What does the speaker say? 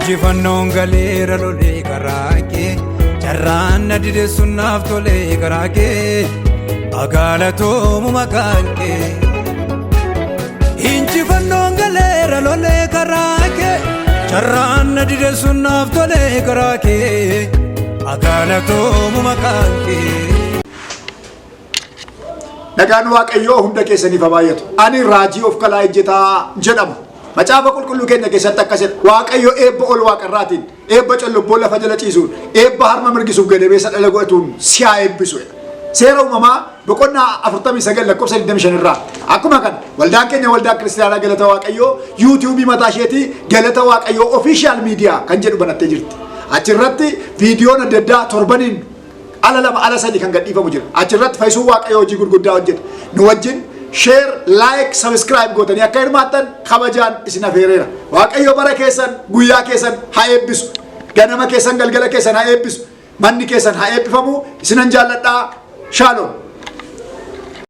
Injifannoon galeera lolee karaa kee carraan na dide sunnaaf tolee karaa kee agaalatoomu maqaan kee. Injifannoon galeera lolee karaa kee carraan na dide sunnaaf tolee karaa kee agaalatoomu maqaan kee. Nagaan Waaqayyoo hunda keessaniif haa baay'atu. Ani raajii of kalaa ejjetaa jedhama. Macaafa qulqulluu keenya keessatti akkasidha. Waaqayyo eebba ol waaqarraatiin, eebba collobboo lafa jala ciisuun, eebba harma mirgisuuf gadameessa dhala godhatuun si haa eebbisu. Seera uumamaa boqonnaa 49 lakkoofsa 25 irraa. Akkuma kana waldaan keenya waldaa kiristaanaa galata Waaqayyoo yuutuubii mataa isheetii galata Waaqayyoo official media kan jedhu banattee jirti. Achirratti viidiyoon adda addaa torbaniin ala lama ala sadi kan gadhiifamu jira. Achirratti fayyisuu Waaqayyoo hojii gurguddaa hojjeta. Nu wajjin share, like, subscribe gootanii akka hirmaattan kabajaan isin affeereera. Waaqayyo bara keessan guyyaa keessan haa eebbisu. Ganama keessan galgala keessan haa eebbisu. Manni keessan haa eebbifamu. Isinan jaalladhaa. Shalom.